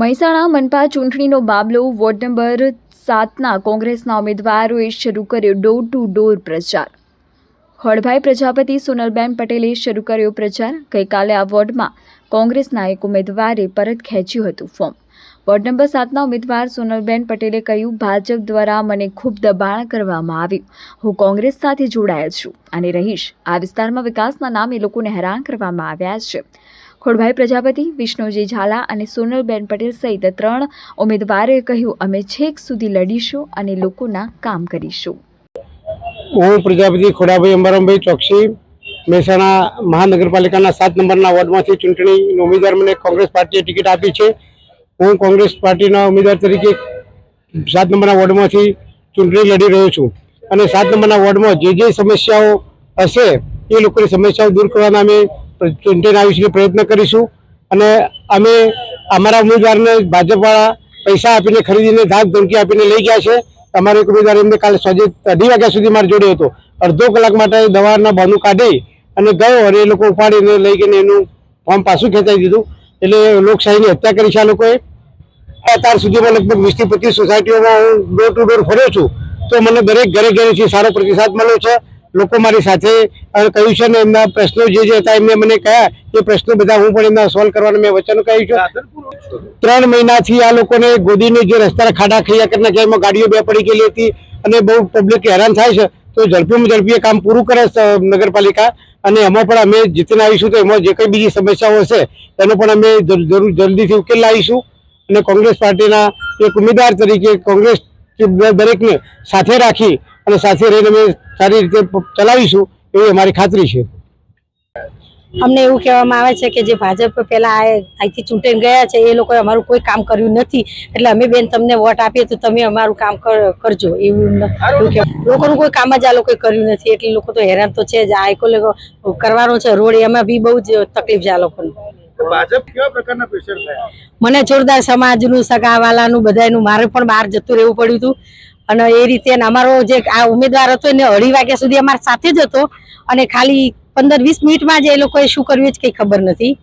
મહેસાણા મનપા ચૂંટણીનો મામલો ward number 7ના કોંગ્રેસના ઉમેદવારોએ શરૂ કર્યો ડોર ટુ ડોર પ્રચાર। હળભાઈ પ્રજાપતિ સોનલબેન પટેલે શરૂ કર્યો પ્રચાર। ગઈકાલે આ વોર્ડમાં કોંગ્રેસના એક ઉમેદવારે પરત ખેંચ્યું હતું ફોર્મ। વોર્ડ નંબર 7ના ઉમેદવાર સોનલબેન પટેલે કહ્યું, ભાજપ દ્વારા મને ખૂબ દબાણ કરવામાં આવ્યું। હું કોંગ્રેસ સાથે જોડાયેલ છું અને રહીશ। આ વિસ્તારમાં વિકાસના નામે લોકોને હેરાન કરવામાં આવ્યા છે। ખોડભાઈ પ્રજાપતિ, વિષ્ણુજી ઝાલા અને સોનલબેન પટેલ સહિત 3 ઉમેદવારોએ કહ્યું, અમે છેક સુધી લડીશું અને લોકોના કામ કરીશું। હું પ્રજાપતિ ખોડાભાઈ અંબારામભાઈ ચોકસી મહેસાણા મહાનગરપાલિકાના 7 નંબરના વોર્ડમાંથી ચૂંટણીનો ઉમેદવાર મને કોંગ્રેસ પાર્ટીએ ટિકિટ આપી છે। હું કોંગ્રેસ પાર્ટીના ઉમેદવાર તરીકે 7 નંબરના વોર્ડમાંથી ચૂંટણી લડી રહ્યો છું અને 7 નંબરના વોર્ડમાં જે સમસ્યાઓ હશે એ લોકોની સમસ્યાઓ દૂર કરવાના અમે ચૂંટણી આવીશું પ્રયત્ન કરીશું અને અમે અમારા ઉમેદવારને ભાજપવાળા પૈસા આપીને ખરીદીને ધાક ધમકી આપીને લઈ ગયા છે। અમારો એક ઉમેદવાર એમને કાલે સાંજે 2:30 વાગ્યા સુધી મારે જોડે હતો। અડધો કલાક માટે દવાના બહાનું કાઢી અને ગયો અને એ લોકો ઉપાડીને લઈ ગઈને એનું ફોર્મ પાછું ખેંચાઈ દીધું। એટલે લોકશાહીની હત્યા કરી છે આ લોકોએ। અત્યાર સુધીમાં લગભગ 20 થી 25 સોસાયટીઓમાં હું ડોર ટુ ડોર ફર્યો છું તો મને દરેક ઘરેથી સારો પ્રતિસાદ મળ્યો છે। લોકો મારી સાથે કહ્યું છે ને એમના પ્રશ્નો જે હતા એમને મને કહ્યા એ પ્રશ્નો બધા હું પણ એમના સોલ્વ કરવાના મેં વચન કહ્યું છે। 3 મહિનાથી આ લોકોને ગોદીને જે રસ્તા ખાડા ખૈયા કરી નાખ્યા એમાં ગાડીઓ બે પડી ગયેલી હતી અને બહુ પબ્લિક હેરાન થાય છે। તો ઝડપીમાં ઝડપી કામ પૂરું કરે નગરપાલિકા અને એમાં પણ અમે જીતીને આવીશું તો એમાં જે કંઈ બીજી સમસ્યાઓ હશે એનો પણ અમે જલ્દીથી ઉકેલ લાવીશું અને કોંગ્રેસ પાર્ટીના એક ઉમેદવાર તરીકે કોંગ્રેસ દરેકને સાથે રાખી અને સાથે રહીને અમે સારી રીતે ચલાવીશું એવી અમારી ખાતરી છે। અમને એવું કહેવામાં આવે છે કે જે ભાજપ પહેલા અહીંથી ચૂંટાઈને ગયા છે એ લોકોએ અમારું કોઈ કામ કર્યું નથી, એટલે અમે બેન તમને વોટ આપીએ તો તમે અમારું કામ કરજો એવું લોકોનું કોઈ કામ જ આ લોકોએ કર્યું નથી। એટલે લોકો તો હેરાન તો છે જ। આ એકો કરવાનો છે રોડ એમાં બી બહુ જ તકલીફ છે આ લોકોને। ભાજપ કેવા પ્રકારના પ્રેશર થયા? મને જોરદાર સમાજનું સગાવાલાનું બધાનું મારે પણ બહાર જતું રહેવું પડ્યું હતું અને એ રીતે અમારો જે આ ઉમેદવાર હતો એને 2:30 વાગ્યા સુધી અમારા સાથે જ હતો અને ખાલી 15-20 મિનિટમાં જ એ લોકોએ શું કર્યું જ કંઈ ખબર નથી।